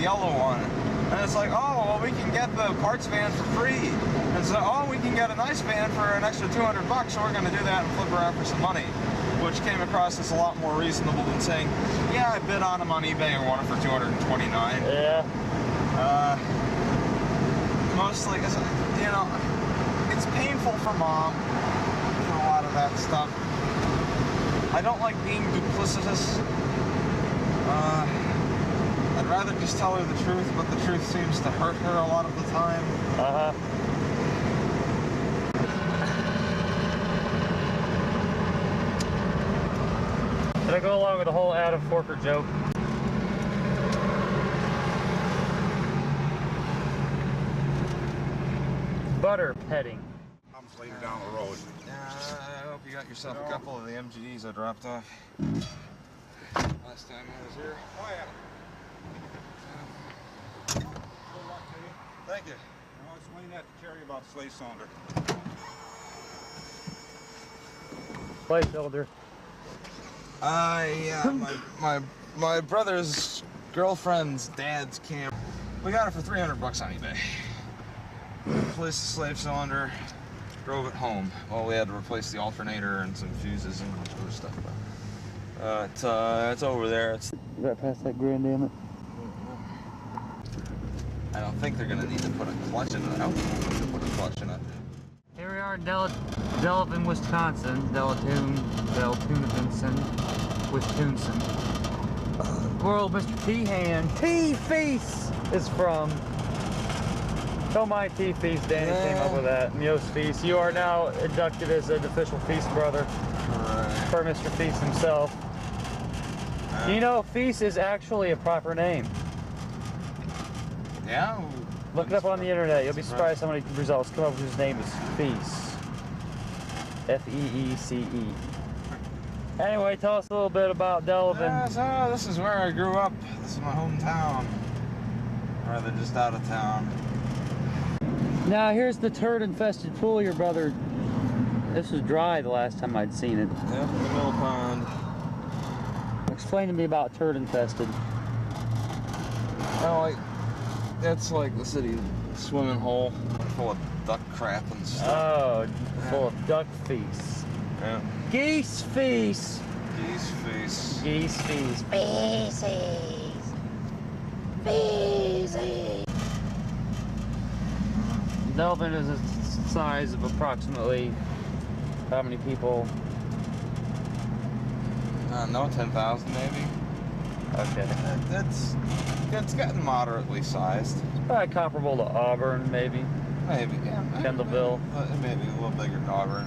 yellow one. And it's like, oh, well, we can get the parts van for free. And so, oh, we can get a nice van for an extra 200 bucks, so we're going to do that and flip around for some money. Which came across as a lot more reasonable than saying, yeah, I bid on them on eBay and won it for $229. Yeah. Mostly, you know, it's painful for Mom for a lot of that stuff. I don't like being duplicitous. I'd rather just tell her the truth, but the truth seems to hurt her a lot of the time. Did I go along with the whole Adam Forker joke? Butter petting. I'm later down the road. I hope you got yourself a couple of the MGDs I dropped off last time I was here. Oh yeah. Good luck to you. Thank you. I was waiting at the carry about slave cylinder. Placeholder. Yeah, my brother's girlfriend's dad's camp. We got it for 300 bucks on eBay. Replaced the slave cylinder, drove it home. Well, we had to replace the alternator and some fuses and other stuff. It's over there. It's Right past that Grand Am. I don't think they're gonna need to put a clutch in it. I don't think they're gonna put a clutch in it. Here we are in Delavan, Wisconsin. Delavan, Wisconsin. Poor old Mr. T-Feast is from. Don't mind T-Feast, Danny came up with that. And Yost Feast, you are now inducted as an official Feast brother. For Mr. Feast himself. You know, Feast is actually a proper name. Yeah? Look it up on the internet. You'll be surprised how many results come up with his name is Feast. F-E-E-C-E. Anyway, tell us a little bit about Delavan. Yeah, so this is where I grew up. This is my hometown. Or rather, just out of town. Now, here's the turd-infested pool your brother... This was dry the last time I'd seen it. Yep, the mill pond. Explain to me about turd-infested. Oh, that's like the city swimming hole full of duck crap and stuff. Oh, full of duck feasts. Yeah. Geese feast. Geese feast. Geese feast. Feces. Feces. Delavan is a size of approximately how many people? No, 10,000 maybe. Okay. It's getting moderately sized. It's probably comparable to Auburn, maybe. Maybe, yeah. Kendallville. Maybe a little bigger than Auburn.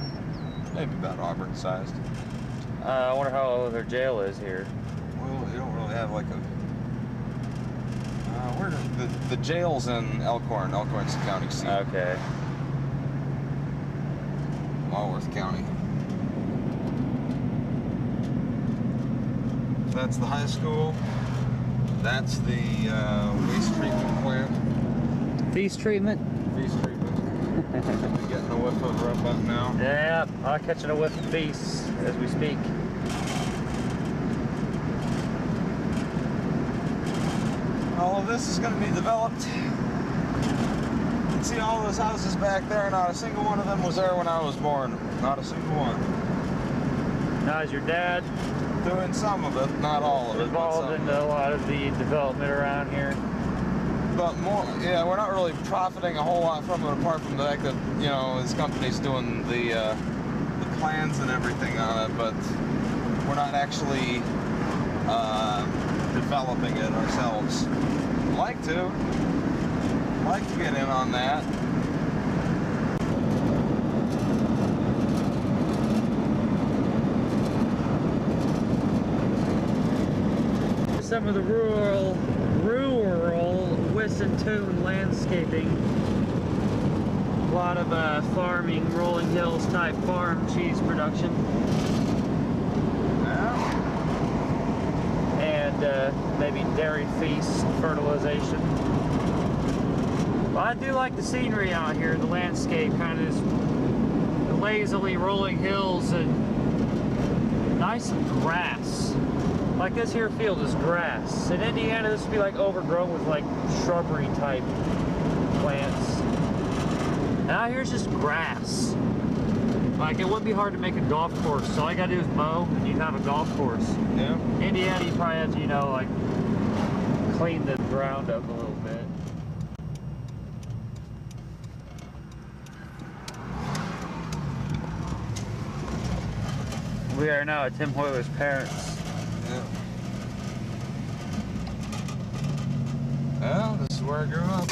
Maybe about Auburn sized. I wonder how their jail is here. Well, you don't really have like a... where the jail's in Elkhorn. Elkhorn's the county seat. Okay. Walworth County. That's the high school. That's the waste treatment plant. Feast treatment? Feast treatment. I'm getting a whiff of her up now. Yeah, I'm catching a whiff of feasts as we speak. All of this is going to be developed. You can see all those houses back there. Not a single one of them was there when I was born. Not a single one. Now is your dad doing some of it, not all of it. Involved in a lot of the development around here? But more, yeah, we're not really profiting a whole lot from it apart from the fact that, you know, his company's doing the plans and everything on it, but we're not actually developing it ourselves. Like to get in on that. Some of the rural Wisconsin landscaping. A lot of farming, rolling hills type farm cheese production. Yeah. And maybe dairy feast fertilization. Well, I do like the scenery out here, the landscape, kind of lazily rolling hills and nice grass. Like this here field is grass. In Indiana, this would be like overgrown with like shrubbery type plants. And out here it's just grass. Like it wouldn't be hard to make a golf course. So all you gotta do is mow and you have a golf course. Yeah. Indiana, you probably have to, you know, like clean the ground up a little bit. We are now at Tim Hoyler's parents. Yeah. Well, this is where I grew up.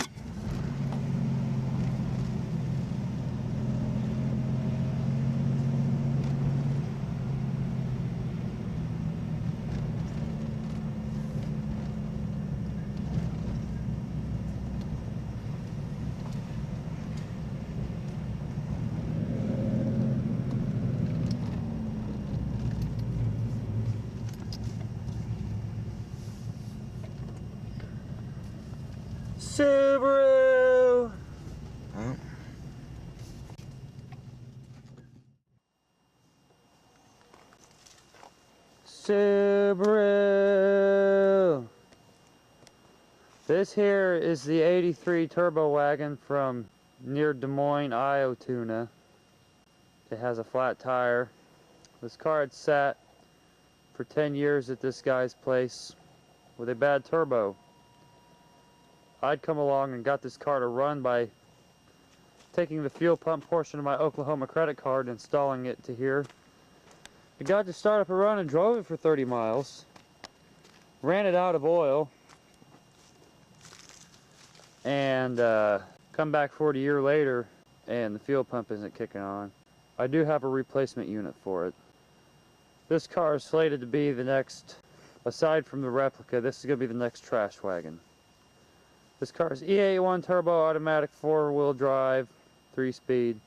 Subaru! Oh. Subaru! This here is the 83 turbo wagon from near Des Moines, Iotuna. It has a flat tire. This car had sat for 10 years at this guy's place with a bad turbo. I'd come along and got this car to run by taking the fuel pump portion of my Oklahoma credit card and installing it to here. I got to start up a run and drove it for 30 miles. Ran it out of oil. And come back 40 years later and the fuel pump isn't kicking on. I do have a replacement unit for it. This car is slated to be the next, aside from the replica, this is going to be the next trash wagon. This car is E81 turbo automatic 4-wheel drive, 3-speed.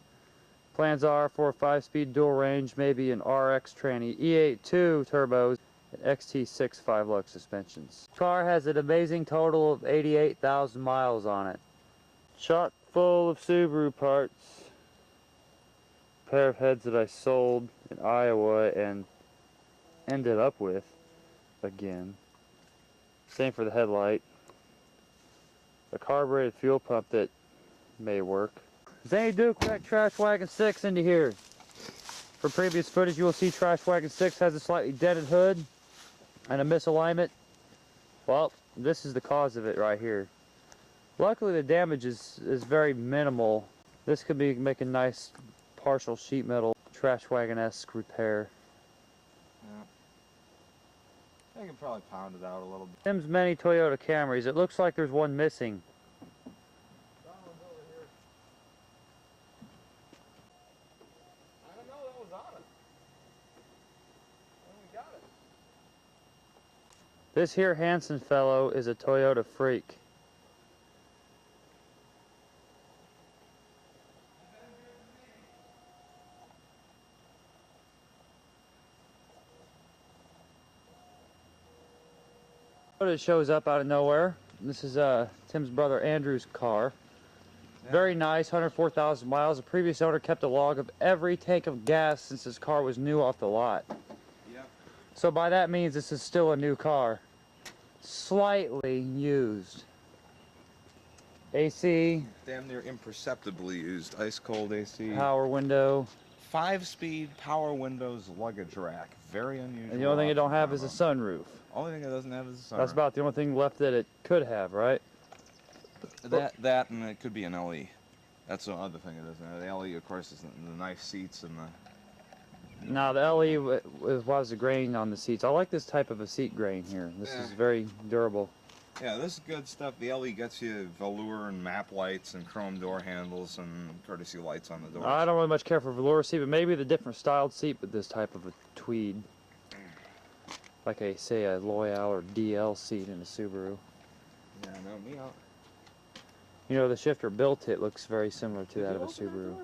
Plans are for a 5-speed dual range, maybe an RX tranny. E82 turbos and XT6 5-lug suspensions. This car has an amazing total of 88,000 miles on it. Chock full of Subaru parts. A pair of heads that I sold in Iowa and ended up with again. Same for the headlight. A carbureted fuel pump that may work. Zany Duke wrecked Trash Wagon 6 into here. For previous footage, you will see Trash Wagon 6 has a slightly dented hood and a misalignment. Well, this is the cause of it right here. Luckily, the damage is very minimal. This could be making nice partial sheet metal Trash Wagon-esque repair. I can probably pound it out a little bit. Tim's many Toyota Camrys. It looks like there's one missing. That one's over here. I don't know what was on it. When we got it. This here Hanson fellow is a Toyota freak. It shows up out of nowhere. This is Tim's brother Andrew's car. Yeah. Very nice, 104,000 miles. The previous owner kept a log of every tank of gas since his car was new off the lot. Yep. So by that means this is still a new car. Slightly used. AC. Damn near imperceptibly used. Ice cold AC. Power window. 5-speed power windows luggage rack. Very unusual. And the only thing it don't have is a sunroof. Only thing it doesn't have is a sunroof. That's about the only thing left that it could have, right? That and it could be an LE. That's the other thing it doesn't have. The LE, of course, is the nice seats and the... Now the LE was the grain on the seats. I like this type of a seat grain here. This is very durable. Yeah, this is good stuff. The LE gets you velour and map lights and chrome door handles and courtesy lights on the doors. I don't really much care for velour seat, but maybe the different styled seat with this type of a tweed. Like say a Loyal or DL seat in a Subaru. Yeah, no, me out. You know, the shifter built it looks very similar to that of a Subaru.